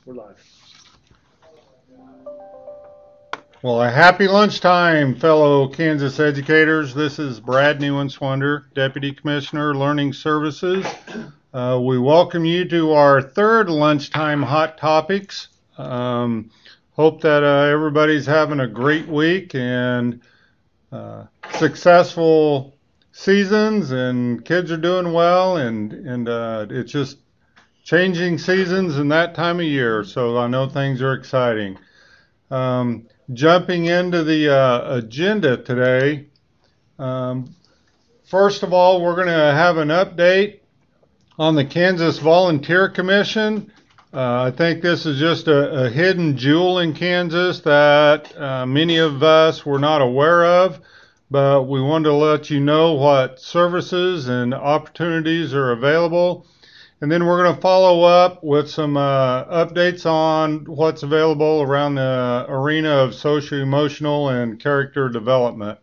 We're live. Well, a happy lunchtime, fellow Kansas educators. This is Brad Newenswander, Deputy Commissioner, Learning Services. We welcome you to our third Lunchtime Hot Topics. Hope that everybody's having a great week and successful seasons, and kids are doing well, and it's just changing seasons in that time of year, so I know things are exciting. Jumping into the agenda today, first of all, we're going to have an update on the Kansas Volunteer Commission. I think this is just a hidden jewel in Kansas that many of us were not aware of, but we wanted to let you know what services and opportunities are available. And then we're going to follow up with some updates on what's available around the arena of socio-emotional and character development.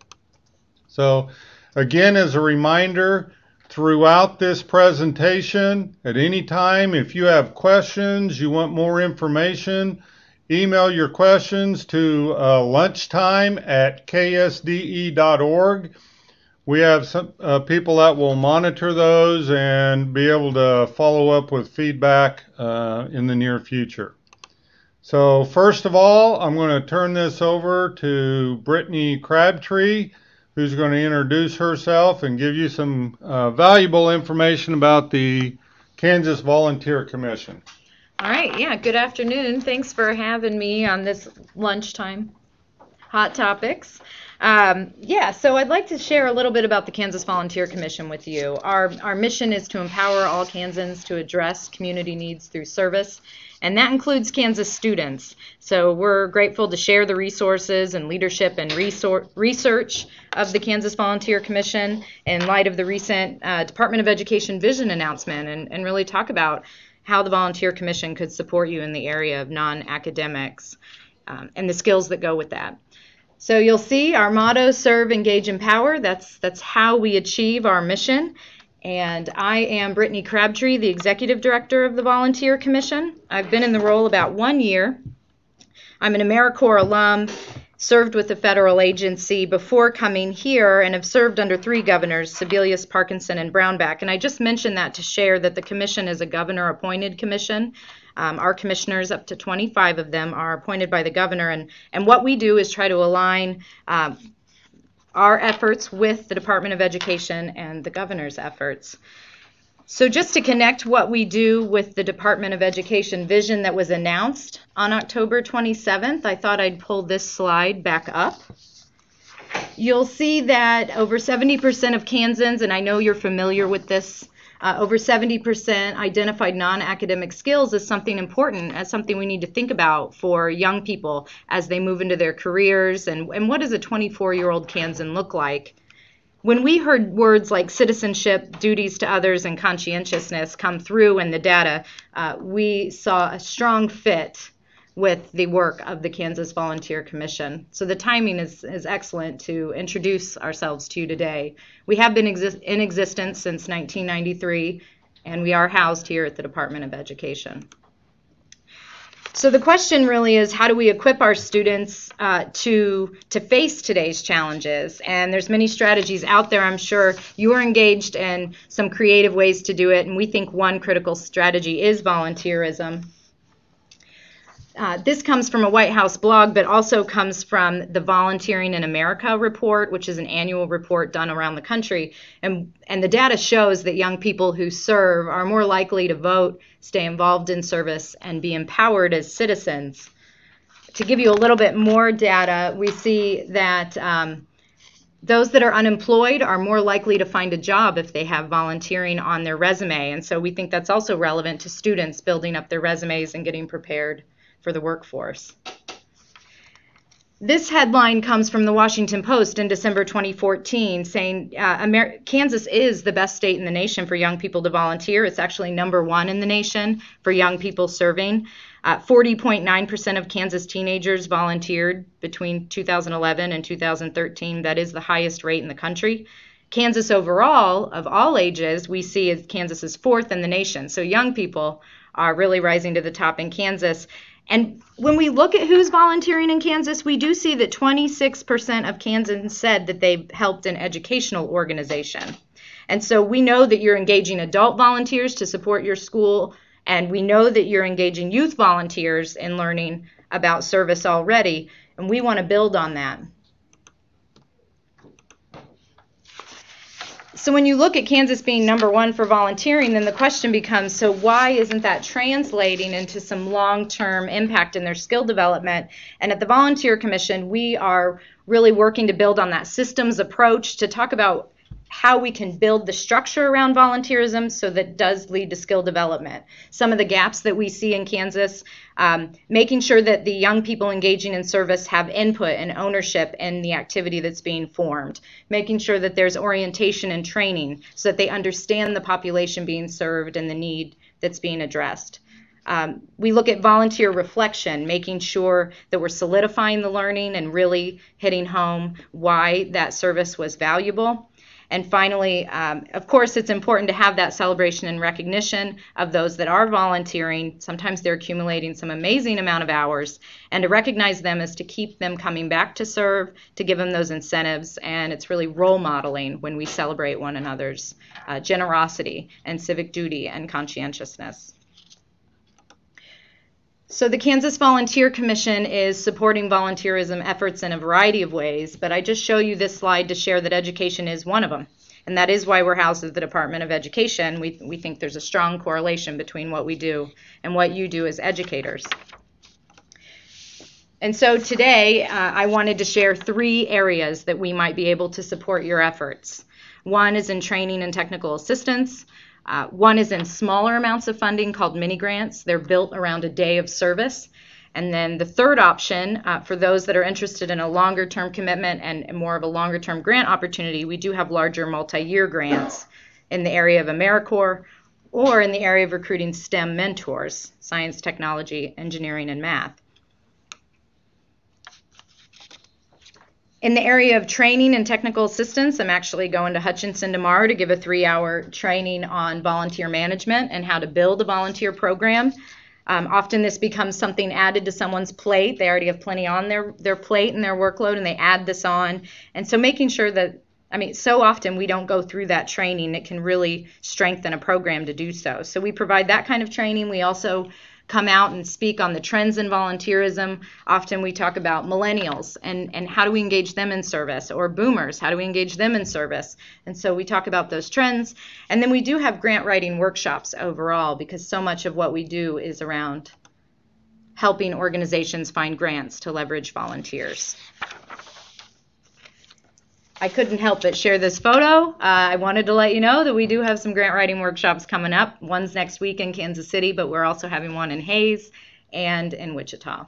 So again, as a reminder, throughout this presentation, at any time, if you have questions, you want more information, email your questions to lunchtime@ksde.org. We have some people that will monitor those and be able to follow up with feedback in the near future. So first of all, I'm going to turn this over to Brittany Crabtree, who's going to introduce herself and give you some valuable information about the Kansas Volunteer Commission. All right, yeah, good afternoon. Thanks for having me on this Lunchtime Hot Topics. So I'd like to share a little bit about the Kansas Volunteer Commission with you. Our mission is to empower all Kansans to address community needs through service, and that includes Kansas students. So we're grateful to share the resources and leadership and research of the Kansas Volunteer Commission in light of the recent Department of Education vision announcement, and really talk about how the Volunteer Commission could support you in the area of non-academics and the skills that go with that. So you'll see our motto, serve, engage, empower. That's how we achieve our mission. And I am Brittany Crabtree, the Executive Director of the Volunteer Commission. I've been in the role about 1 year. I'm an AmeriCorps alum, served with the federal agency before coming here, and have served under 3 governors, Sebelius, Parkinson, and Brownback. And I just mentioned that to share that the commission is a governor-appointed commission. Our commissioners, up to 25 of them, are appointed by the governor, and what we do is try to align our efforts with the Department of Education and the governor's efforts. So just to connect what we do with the Department of Education vision that was announced on October 27th, I thought I'd pull this slide back up. You'll see that over 70% of Kansans, and I know you're familiar with this, over 70% identified non-academic skills as something important, as something we need to think about for young people as they move into their careers, and what does a 24-year-old Kansan look like? When we heard words like citizenship, duties to others, and conscientiousness come through in the data, we saw a strong fit with the work of the Kansas Volunteer Commission. So the timing is excellent to introduce ourselves to you today. We have been in existence since 1993, and we are housed here at the Department of Education. So the question really is, how do we equip our students to face today's challenges? And there's many strategies out there. I'm sure you are engaged in some creative ways to do it, and we think one critical strategy is volunteerism. This comes from a White House blog, but also comes from the Volunteering in America report, which is an annual report done around the country. And the data shows that young people who serve are more likely to vote, stay involved in service, and be empowered as citizens. To give you a little bit more data, we see that those that are unemployed are more likely to find a job if they have volunteering on their resume. And so we think that's also relevant to students building up their resumes and getting prepared for the workforce. This headline comes from the Washington Post in December 2014 saying Kansas is the best state in the nation for young people to volunteer. It's actually #1 in the nation for young people serving. 40.9% of Kansas teenagers volunteered between 2011 and 2013. That is the highest rate in the country. Kansas overall, of all ages, we see as Kansas is 4th in the nation. So young people are really rising to the top in Kansas. And when we look at who's volunteering in Kansas, we do see that 26% of Kansans said that they helped an educational organization. And so we know that you're engaging adult volunteers to support your school, and we know that you're engaging youth volunteers in learning about service already, and we want to build on that. So when you look at Kansas being number 1 for volunteering, then the question becomes, so why isn't that translating into some long-term impact in their skill development? And at the Volunteer Commission, we are really working to build on that systems approach to talk about how we can build the structure around volunteerism so that does lead to skill development. Some of the gaps that we see in Kansas, making sure that the young people engaging in service have input and ownership in the activity that's being formed, making sure that there's orientation and training so that they understand the population being served and the need that's being addressed. We look at volunteer reflection, making sure that we're solidifying the learning and really hitting home why that service was valuable. And finally, of course, it's important to have that celebration and recognition of those that are volunteering. Sometimes they're accumulating some amazing amount of hours, and to recognize them is to keep them coming back to serve, to give them those incentives, and it's really role modeling when we celebrate one another's generosity and civic duty and conscientiousness. So the Kansas Volunteer Commission is supporting volunteerism efforts in a variety of ways, but I just show you this slide to share that education is one of them. And that is why we're housed at the Department of Education. We think there's a strong correlation between what we do and what you do as educators. And so today, I wanted to share 3 areas that we might be able to support your efforts. One is in training and technical assistance. One is in smaller amounts of funding called mini grants. They're built around a day of service. And then the third option, for those that are interested in a longer term commitment and more of a longer term grant opportunity, we do have larger multi-year grants in the area of AmeriCorps or in the area of recruiting STEM mentors, science, technology, engineering, and math. In the area of training and technical assistance, I'm actually going to Hutchinson tomorrow to give a 3-hour training on volunteer management and how to build a volunteer program. Often this becomes something added to someone's plate. They already have plenty on their plate and their workload, and they add this on. And so making sure that, so often we don't go through that training. It can really strengthen a program to do so. So we provide that kind of training. We also come out and speak on the trends in volunteerism. Often we talk about millennials and how do we engage them in service, or boomers, how do we engage them in service? And so we talk about those trends. And then we do have grant writing workshops overall, because so much of what we do is around helping organizations find grants to leverage volunteers. I couldn't help but share this photo. I wanted to let you know that we do have some grant writing workshops coming up. One's next week in Kansas City, but we're also having one in Hayes and in Wichita.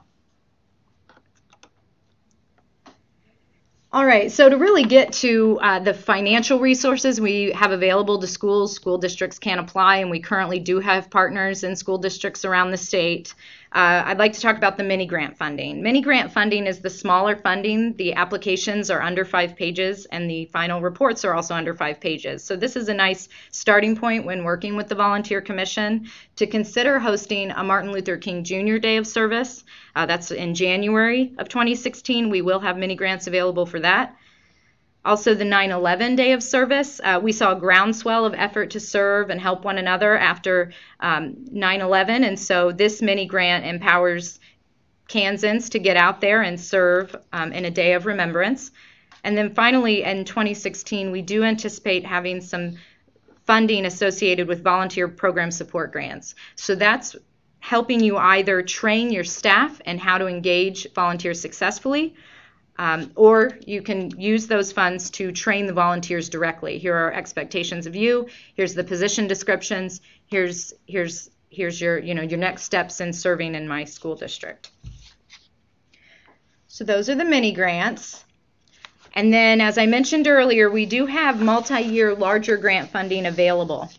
All right, so to really get to the financial resources we have available to schools, school districts can apply, and we currently do have partners in school districts around the state. I'd like to talk about the mini grant funding. Mini grant funding is the smaller funding. The applications are under 5 pages, and the final reports are also under 5 pages. So this is a nice starting point when working with the Volunteer Commission to consider hosting a Martin Luther King Jr. Day of Service. That's in January of 2016. We will have mini grants available for that. Also, the 9/11 Day of Service. We saw a groundswell of effort to serve and help one another after 9/11, and so this mini grant empowers Kansans to get out there and serve in a day of remembrance. And then finally, in 2016, we do anticipate having some funding associated with volunteer program support grants. So that's helping you either train your staff and how to engage volunteers successfully, or you can use those funds to train the volunteers directly. Here are expectations of you. Here's the position descriptions. Here's your your next steps in serving in my school district. So those are the mini grants. And then, as I mentioned earlier, we do have multi-year larger grant funding available.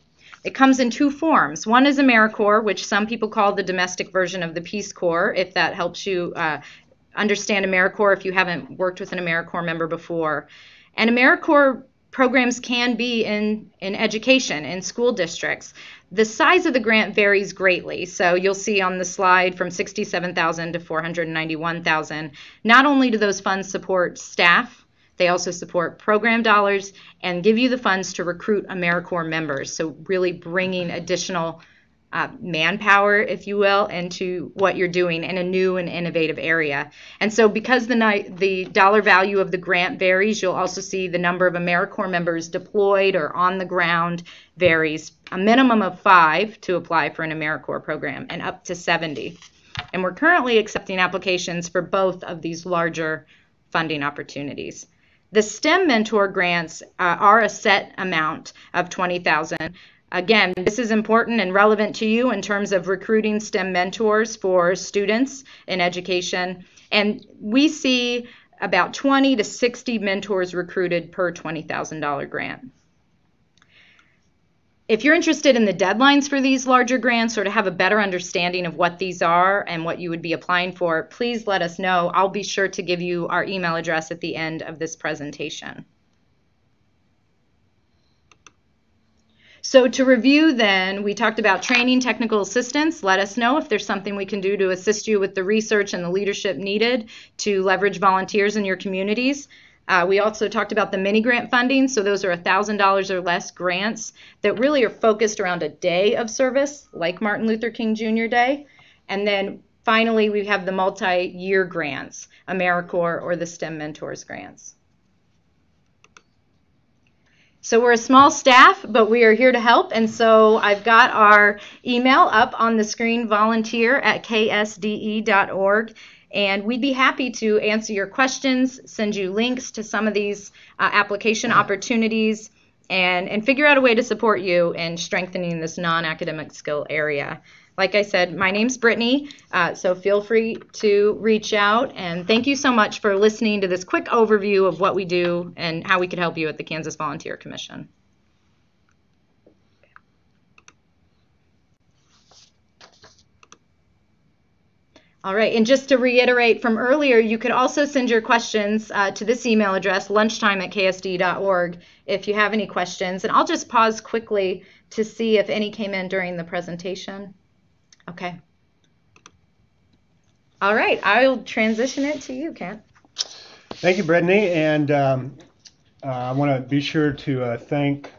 It comes in 2 forms. One is AmeriCorps, which some people call the domestic version of the Peace Corps, if that helps you understand AmeriCorps if you haven't worked with an AmeriCorps member before. And AmeriCorps programs can be in education, in school districts. The size of the grant varies greatly. So you'll see on the slide from $67,000 to $491,000. Not only do those funds support staff, they also support program dollars and give you the funds to recruit AmeriCorps members. So really bringing additional manpower, if you will, into what you're doing in a new and innovative area. And so because the dollar value of the grant varies, you'll also see the number of AmeriCorps members deployed or on the ground varies. A minimum of 5 to apply for an AmeriCorps program and up to 70. And we're currently accepting applications for both of these larger funding opportunities. The STEM mentor grants are a set amount of $20,000. Again, this is important and relevant to you in terms of recruiting STEM mentors for students in education. And we see about 20 to 60 mentors recruited per $20,000 grant. If you're interested in the deadlines for these larger grants or to have a better understanding of what these are and what you would be applying for, please let us know. I'll be sure to give you our email address at the end of this presentation. So to review then, we talked about training technical assistance. Let us know if there's something we can do to assist you with the research and the leadership needed to leverage volunteers in your communities. We also talked about the mini grant funding. So those are $1,000 or less grants that really are focused around a day of service, like Martin Luther King Jr. Day. And then finally, we have the multi-year grants, AmeriCorps or the STEM Mentors grants. So we're a small staff, but we are here to help. And so I've got our email up on the screen, volunteer@ksde.org. And we'd be happy to answer your questions, send you links to some of these application opportunities, and figure out a way to support you in strengthening this non-academic skill area. Like I said, my name's Brittany, so feel free to reach out. And thank you so much for listening to this quick overview of what we do and how we could help you at the Kansas Volunteer Commission. All right, and just to reiterate from earlier, you could also send your questions to this email address, lunchtime@ksde.org, if you have any questions. And I'll just pause quickly to see if any came in during the presentation. Okay. All right, I'll transition it to you, Kent. Thank you, Brittany. And I want to be sure to thank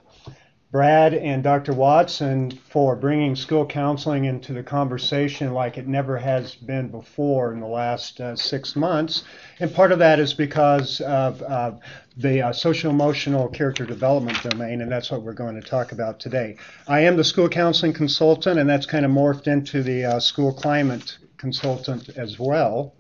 Brad and Dr. Watson for bringing school counseling into the conversation like it never has been before in the last 6 months. And part of that is because of the social-emotional character development domain, and that's what we're going to talk about today. I am the school counseling consultant, and that's kind of morphed into the school climate consultant as well.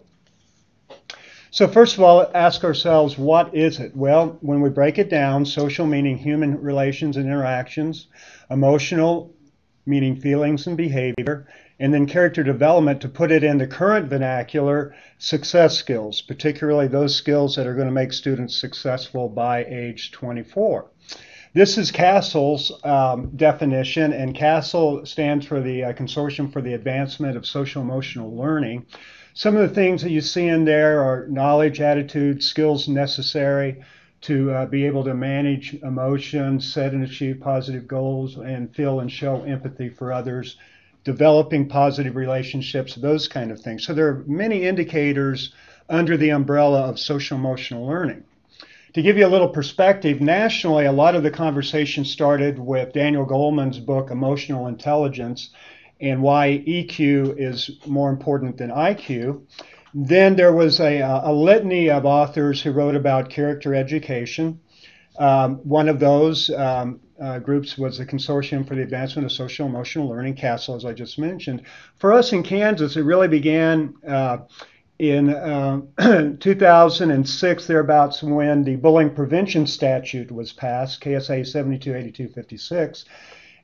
So first of all, ask ourselves, what is it? Well, when we break it down, social meaning human relations and interactions, emotional meaning feelings and behavior, and then character development, to put it in the current vernacular, success skills, particularly those skills that are going to make students successful by age 24. This is CASEL's definition, and CASEL stands for the Consortium for the Advancement of Social-Emotional Learning. Some of the things that you see in there are knowledge, attitude, skills necessary to be able to manage emotions, set and achieve positive goals, and feel and show empathy for others, developing positive relationships, those kind of things. So there are many indicators under the umbrella of social-emotional learning. To give you a little perspective, nationally, a lot of the conversation started with Daniel Goleman's book, Emotional Intelligence, and why EQ is more important than IQ. Then there was a litany of authors who wrote about character education. One of those groups was the Consortium for the Advancement of Social Emotional Learning, CASEL, as I just mentioned. For us in Kansas, it really began in 2006, thereabouts, when the bullying prevention statute was passed, KSA 728256.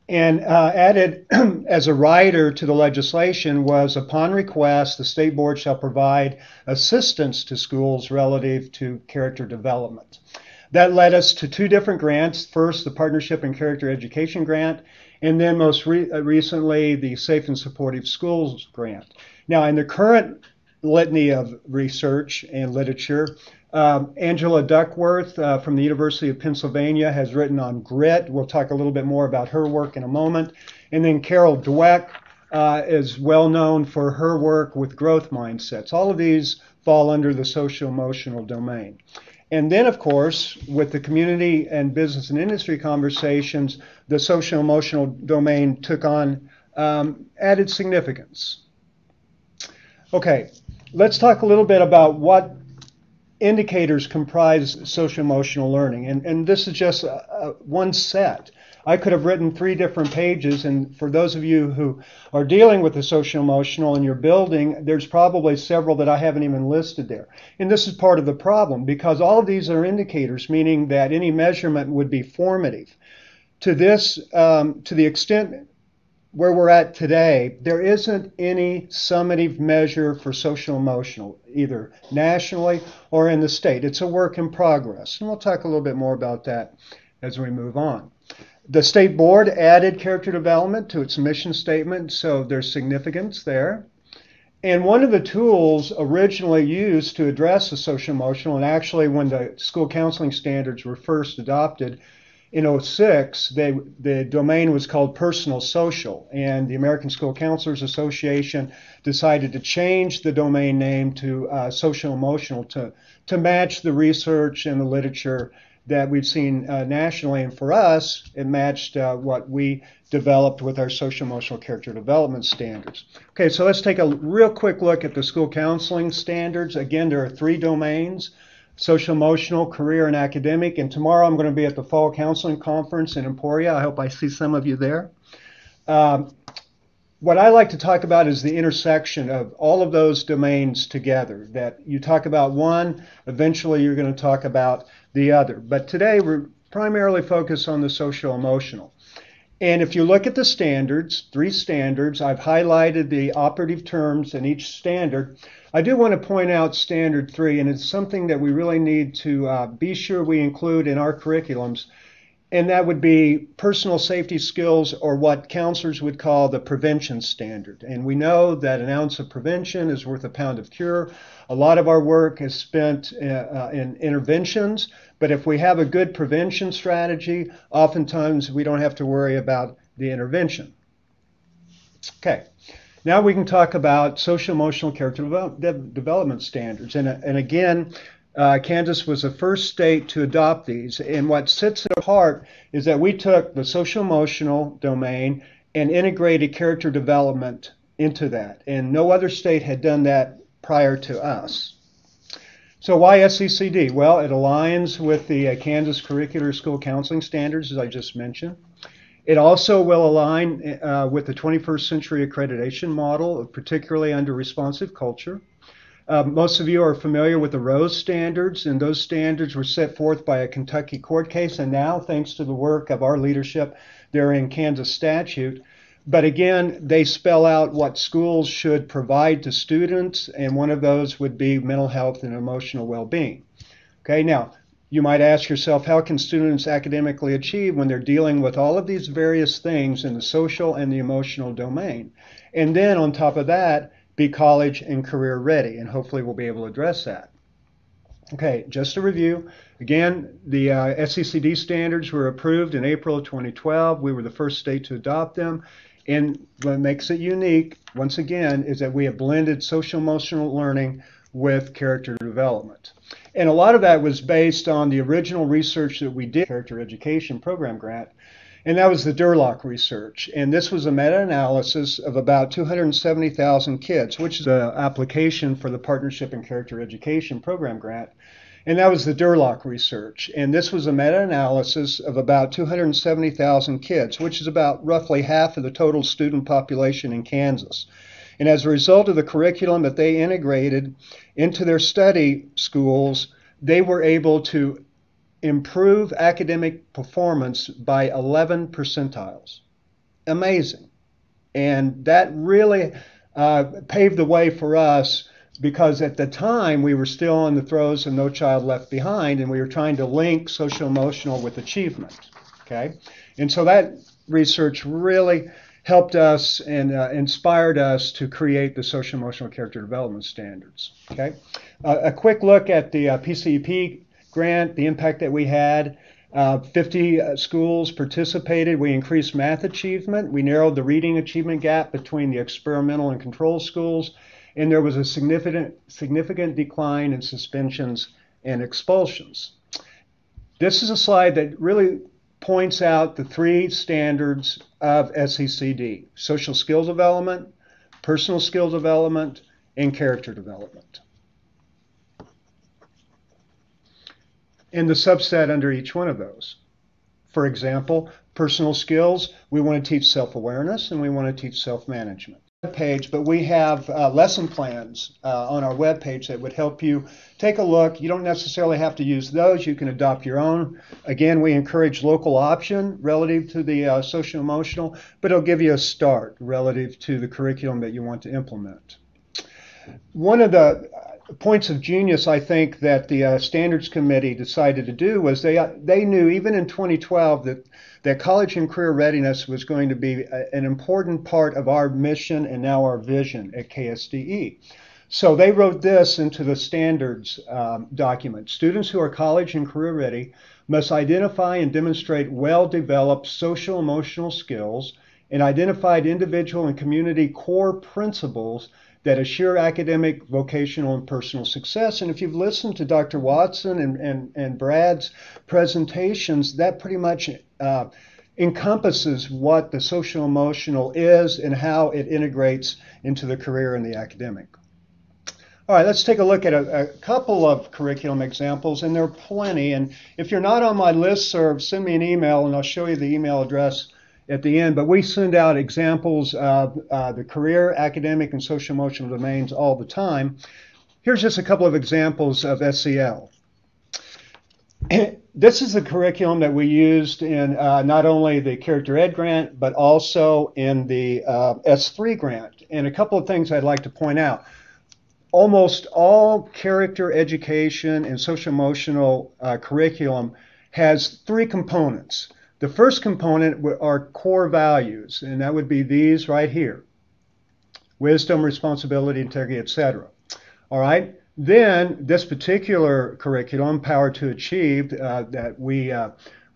And added as a rider to the legislation was, upon request, the state board shall provide assistance to schools relative to character development. That led us to 2 different grants. First, the Partnership in Character Education Grant, and then most recently, the Safe and Supportive Schools Grant. Now, in the current litany of research and literature, Angela Duckworth from the University of Pennsylvania has written on grit. We'll talk a little bit more about her work in a moment. And then Carol Dweck is well known for her work with growth mindsets. All of these fall under the social-emotional domain. And then, of course, with the community and business and industry conversations, the social-emotional domain took on added significance. Okay, let's talk a little bit about what indicators comprise social-emotional learning. And this is just one set. I could have written 3 different pages, and for those of you who are dealing with the social-emotional in your building, there's probably several that I haven't even listed there. And this is part of the problem, because all of these are indicators, meaning that any measurement would be formative. To the extent where we're at today, there isn't any summative measure for social-emotional, either nationally or in the state. It's a work in progress, and we'll talk a little bit more about that as we move on. The state board added character development to its mission statement, so there's significance there. And one of the tools originally used to address the social-emotional, and actually when the school counseling standards were first adopted in 2006, the domain was called personal social, and the American School Counselors Association decided to change the domain name to social-emotional to match the research and the literature that we've seen nationally. And for us, it matched what we developed with our social-emotional character development standards. Okay, so let's take a real quick look at the school counseling standards. Again, there are 3 domains: social-emotional, career, and academic. And tomorrow I'm going to be at the Fall Counseling Conference in Emporia. I hope I see some of you there. What I like to talk about is the intersection of all of those domains together, that you talk about one, eventually you're going to talk about the other. But today we're primarily focused on the social-emotional. And if you look at the standards, 3 standards, I've highlighted the operative terms in each standard. I do want to point out standard 3, and it's something that we really need to be sure we include in our curriculums, and that would be personal safety skills, or what counselors would call the prevention standard. And we know that an ounce of prevention is worth a pound of cure. A lot of our work is spent in interventions, but if we have a good prevention strategy, oftentimes we don't have to worry about the intervention. Okay, now we can talk about social-emotional character development standards. And again, Kansas was the first state to adopt these. And what sets it apart is that we took the social-emotional domain and integrated character development into that. And no other state had done that prior to us. So why SECD? Well, it aligns with the Kansas Curricular School Counseling Standards, as I just mentioned. It also will align with the 21st Century Accreditation Model, particularly under responsive culture. Most of you are familiar with the Rose Standards, and those standards were set forth by a Kentucky court case, and now, thanks to the work of our leadership, they're in Kansas statute. But again, they spell out what schools should provide to students, and one of those would be mental health and emotional well-being. Okay, now, you might ask yourself, how can students academically achieve when they're dealing with all of these various things in the social and the emotional domain? And then on top of that, be college and career ready, and hopefully we'll be able to address that. Okay, just to review, again, the SECD standards were approved in April of 2012. We were the first state to adopt them, and what makes it unique, once again, is that we have blended social-emotional learning with character development. And a lot of that was based on the original research that we did, Character Education Program Grant, and that was the Durlock research. And this was a meta-analysis of about 270,000 kids, which is the application for the Partnership in Character Education Program Grant. And that was the Durlock research. And this was a meta-analysis of about 270,000 kids, which is about roughly half of the total student population in Kansas. And as a result of the curriculum that they integrated into their study schools, they were able to improve academic performance by 11 percentiles. Amazing. And that really paved the way for us, because at the time we were still in the throes of No Child Left Behind, and we were trying to link social-emotional with achievement. Okay? And so that research really helped us and inspired us to create the social-emotional character development standards. Okay? A quick look at the PCEP grant, the impact that we had. 50 schools participated. We increased math achievement. We narrowed the reading achievement gap between the experimental and control schools. And there was a significant decline in suspensions and expulsions. This is a slide that really points out the three standards of SECD: social skill development, personal skill development, and character development. And the subset under each one of those. For example, personal skills, we want to teach self-awareness and we want to teach self-management. Page, but we have lesson plans on our webpage that would help you take a look. You don't necessarily have to use those. You can adopt your own. Again, we encourage local option relative to the social-emotional, but it'll give you a start relative to the curriculum that you want to implement. One of the points of genius, I think, that the Standards Committee decided to do was they knew even in 2012 that college and career readiness was going to be an important part of our mission and now our vision at KSDE. So they wrote this into the standards document. Students who are college and career ready must identify and demonstrate well-developed social emotional skills and identified individual and community core principles that assure academic, vocational, and personal success. And if you've listened to Dr. Watson and Brad's presentations, that pretty much encompasses what the social emotional is and how it integrates into the career and the academic. All right, let's take a look at a couple of curriculum examples, and there are plenty. And if you're not on my listserv, send me an email and I'll show you the email address at the end, but we send out examples of the career, academic, and social emotional domains all the time. Here's just a couple of examples of SEL. This is the curriculum that we used in not only the Character Ed grant, but also in the S3 grant. And a couple of things I'd like to point out. Almost all character education and social emotional curriculum has three components. The first component are core values, and that would be these right here: wisdom, responsibility, integrity, etc. All right. Then this particular curriculum, Power to Achieve, that we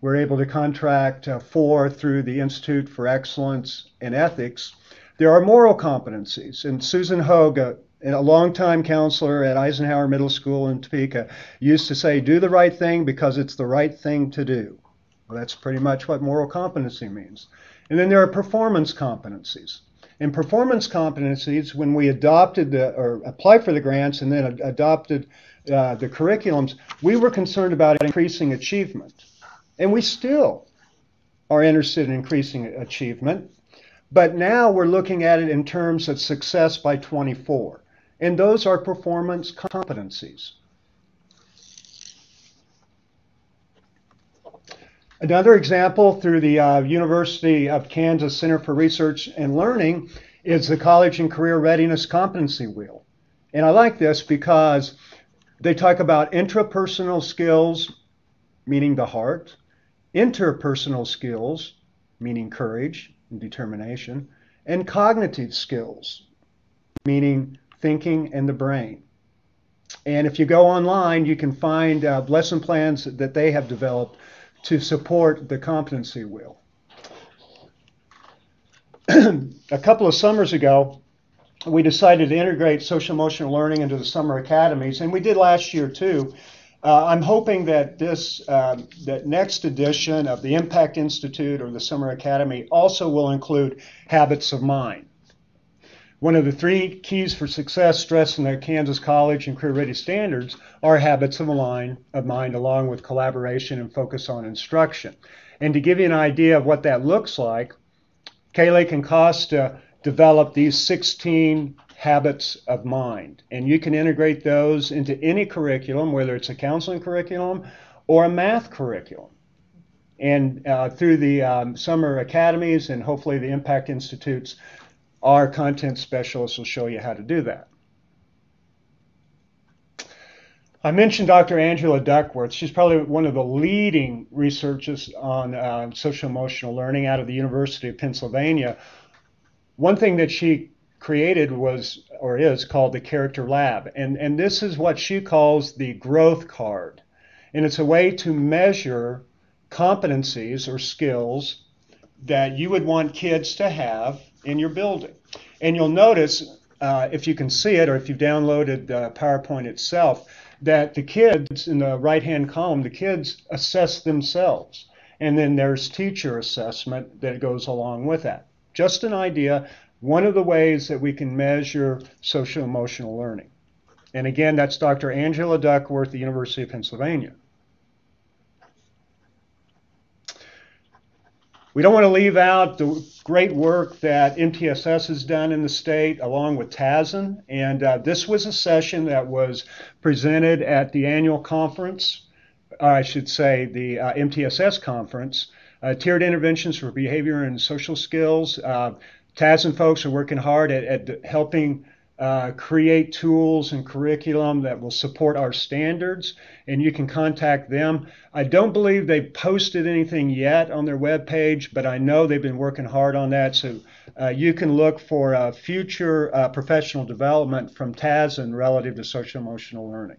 were able to contract for through the Institute for Excellence in Ethics, there are moral competencies. And Susan Hogue, a longtime counselor at Eisenhower Middle School in Topeka, used to say, do the right thing because it's the right thing to do. Well, that's pretty much what moral competency means. And then there are performance competencies. In performance competencies, when we adopted or applied for the grants and then adopted the curriculums, we were concerned about increasing achievement. And we still are interested in increasing achievement. But now we're looking at it in terms of success by 24. And those are performance competencies. Another example through the University of Kansas Center for Research and Learning is the College and Career Readiness Competency Wheel. And I like this because they talk about intrapersonal skills, meaning the heart, interpersonal skills, meaning courage and determination, and cognitive skills, meaning thinking and the brain. And if you go online, you can find lesson plans that they have developed to support the competency wheel. A couple of summers ago, we decided to integrate social emotional learning into the summer academies, and we did last year too. I'm hoping that that next edition of the Impact Institute or the Summer Academy also will include habits of mind. One of the three keys for success stressed in the Kansas College and Career Ready Standards are habits of mind, along with collaboration and focus on instruction. And to give you an idea of what that looks like, Kaylee and Costa developed these 16 habits of mind. And you can integrate those into any curriculum, whether it's a counseling curriculum or a math curriculum. And through the summer academies and hopefully the Impact Institutes, our content specialists will show you how to do that. I mentioned Dr. Angela Duckworth. She's probably one of the leading researchers on social emotional learning out of the University of Pennsylvania. One thing that she created was, or is, called the Character Lab. And this is what she calls the growth card. And it's a way to measure competencies or skills that you would want kids to have in your building. And you'll notice, if you can see it or if you've downloaded PowerPoint itself, that the kids in the right-hand column, the kids assess themselves. And then there's teacher assessment that goes along with that. Just an idea, one of the ways that we can measure social-emotional learning. And again, that's Dr. Angela Duckworth at the University of Pennsylvania. We don't want to leave out the great work that MTSS has done in the state along with TASN. And this was a session that was presented at the annual conference, I should say the MTSS conference, Tiered Interventions for Behavior and Social Skills. TASN folks are working hard at helping create tools and curriculum that will support our standards, and you can contact them. I don't believe they've posted anything yet on their webpage, but I know they've been working hard on that, so you can look for future professional development from TASN relative to social-emotional learning.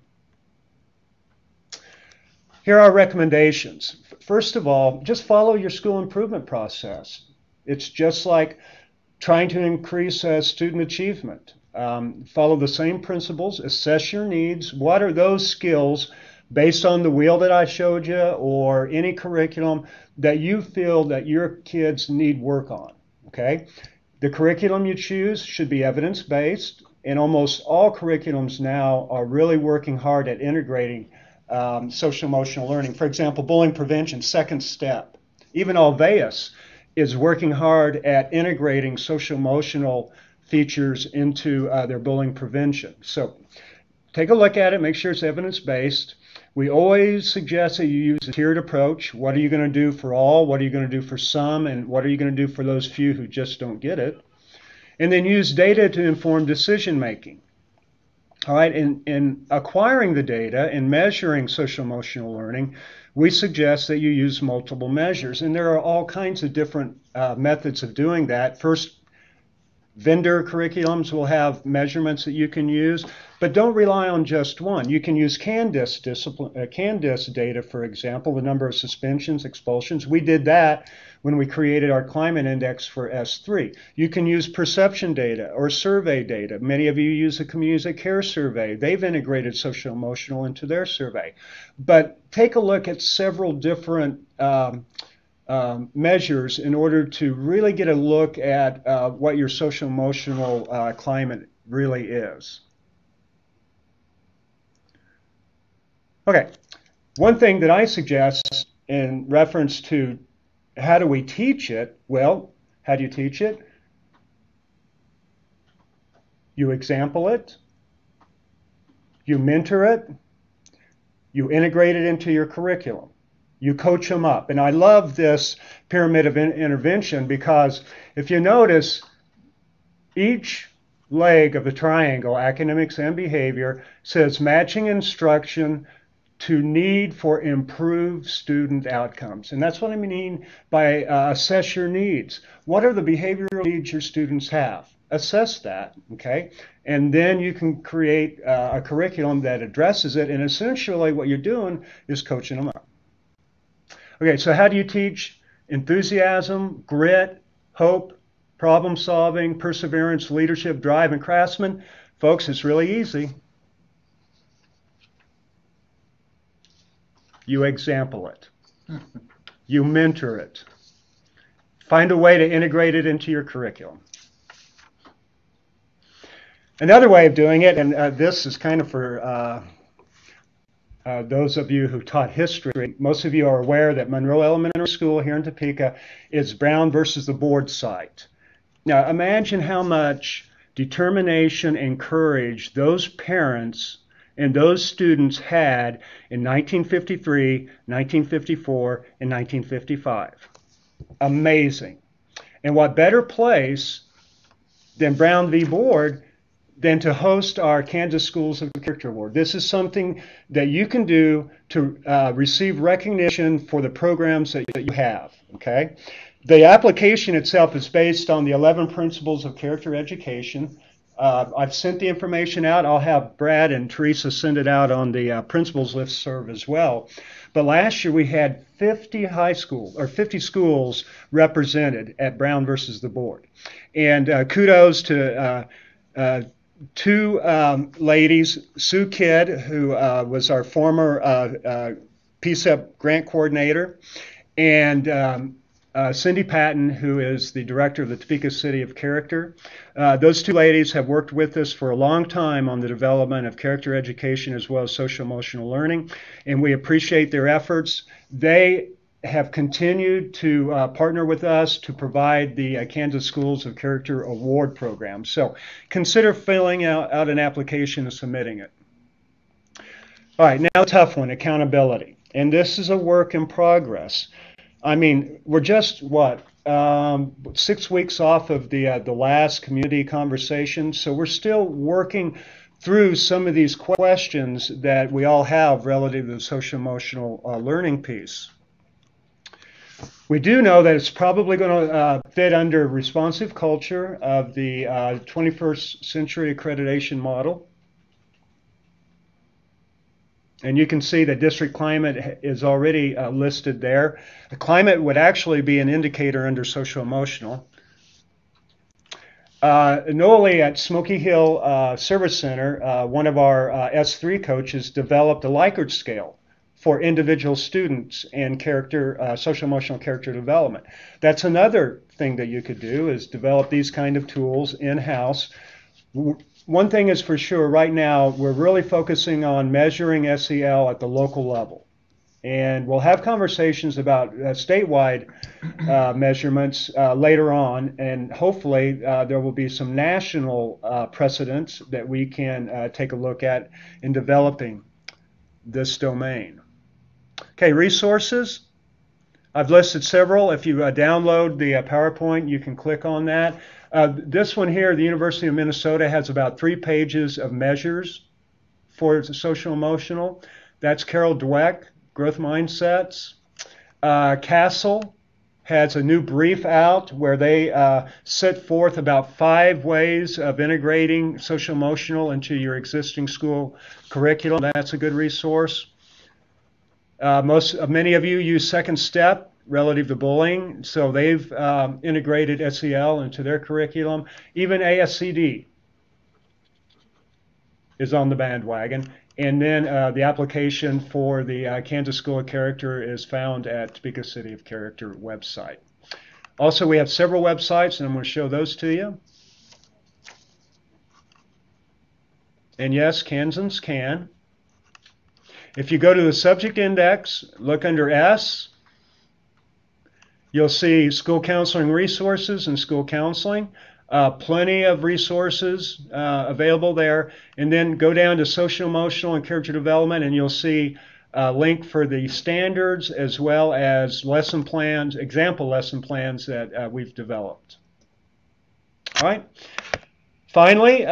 Here are recommendations. First of all, just follow your school improvement process. It's just like trying to increase student achievement. Follow the same principles, assess your needs. What are those skills based on the wheel that I showed you or any curriculum that you feel that your kids need work on, okay? The curriculum you choose should be evidence-based, and almost all curriculums now are really working hard at integrating social-emotional learning. For example, bullying prevention, second step. Even Alveus is working hard at integrating social-emotional features into their bullying prevention. So take a look at it, make sure it's evidence-based. We always suggest that you use a tiered approach. What are you going to do for all? What are you going to do for some? And what are you going to do for those few who just don't get it? And then use data to inform decision making. All right, in acquiring the data and measuring social-emotional learning, we suggest that you use multiple measures. And there are all kinds of different methods of doing that. First, vendor curriculums will have measurements that you can use, but don't rely on just one. You can use Candice data, for example, the number of suspensions, expulsions. We did that when we created our climate index for S3. You can use perception data or survey data. Many of you use the community care survey. They've integrated social-emotional into their survey. But take a look at several different measures in order to really get a look at what your social-emotional climate really is. Okay, one thing that I suggest in reference to how do we teach it? Well, how do you teach it? You example it, you mentor it, you integrate it into your curriculum. You coach them up. And I love this pyramid of intervention because if you notice, each leg of the triangle, academics and behavior, says matching instruction to need for improved student outcomes. And that's what I mean by assess your needs. What are the behavioral needs your students have? Assess that, okay? And then you can create a curriculum that addresses it. And essentially what you're doing is coaching them up. Okay, so how do you teach enthusiasm, grit, hope, problem solving, perseverance, leadership, drive, and craftsman? Folks, it's really easy. You example it. You mentor it. Find a way to integrate it into your curriculum. Another way of doing it, and this is kind of for those of you who taught history, most of you are aware that Monroe Elementary School here in Topeka is Brown versus the board site. Now imagine how much determination and courage those parents and those students had in 1953, 1954, and 1955. Amazing. And what better place than Brown v. Board than to host our Kansas Schools of Character Award. This is something that you can do to receive recognition for the programs that you have, okay? The application itself is based on the 11 principles of character education. I've sent the information out. I'll have Brad and Teresa send it out on the principals listserv as well. But last year we had 50 schools represented at Brown versus the board. And kudos to two ladies, Sue Kidd, who was our former PSEP grant coordinator, and Cindy Patton, who is the director of the Topeka City of Character. Those two ladies have worked with us for a long time on the development of character education as well as social emotional learning, and we appreciate their efforts. They have continued to partner with us to provide the Kansas Schools of Character Award program. So consider filling out an application and submitting it. All right, now a tough one, accountability. And this is a work in progress. I mean, we're just, 6 weeks off of the last community conversation, so we're still working through some of these questions that we all have relative to the social-emotional learning piece. We do know that it's probably going to fit under responsive culture of the 21st century accreditation model. And you can see that district climate is already listed there. The climate would actually be an indicator under social emotional. Noelle at Smoky Hill Service Center, one of our S3 coaches, developed a Likert scale for individual students and social emotional character development. That's another thing that you could do, is develop these kind of tools in-house. One thing is for sure, right now, we're really focusing on measuring SEL at the local level. And we'll have conversations about statewide measurements later on, and hopefully there will be some national precedents that we can take a look at in developing this domain. Okay, resources. I've listed several. If you download the PowerPoint, you can click on that. This one here, the University of Minnesota, has about 3 pages of measures for social emotional. That's Carol Dweck, Growth Mindsets. Castle has a new brief out where they set forth about 5 ways of integrating social emotional into your existing school curriculum. That's a good resource. Many of you use Second Step relative to bullying, so they've integrated SEL into their curriculum. Even ASCD is on the bandwagon. And then the application for the Kansas School of Character is found at Topeka City of Character website. Also, we have several websites, and I'm going to show those to you. And yes, Kansans can. If you go to the subject index, look under S, you'll see school counseling resources and school counseling. Plenty of resources available there. And then go down to social emotional and character development, and you'll see a link for the standards as well as lesson plans, example lesson plans that we've developed. All right. Finally,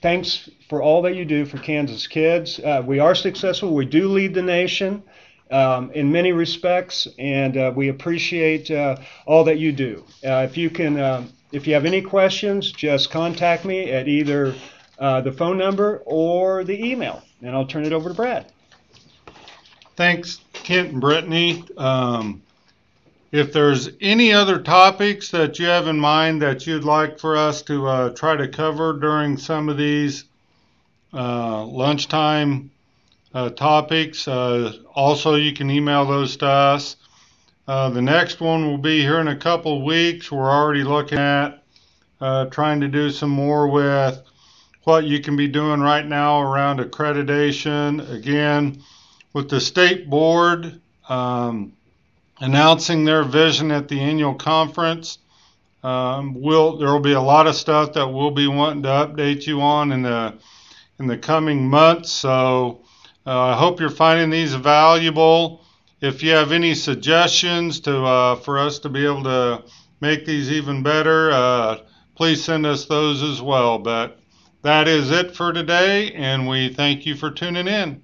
thanks for all that you do for Kansas kids. We are successful. We do lead the nation in many respects, and we appreciate all that you do. If you have any questions, just contact me at either the phone number or the email, and I'll turn it over to Brad. Thanks, Kent and Brittany. If there's any other topics that you have in mind that you'd like for us to try to cover during some of these lunchtime topics, also you can email those to us. The next one will be here in a couple of weeks. We're already looking at trying to do some more with what you can be doing right now around accreditation. Again, with the state board announcing their vision at the annual conference, there will be a lot of stuff that we'll be wanting to update you on in the coming months. So I hope you're finding these valuable. If you have any suggestions for us to be able to make these even better, please send us those as well. But that is it for today, and we thank you for tuning in.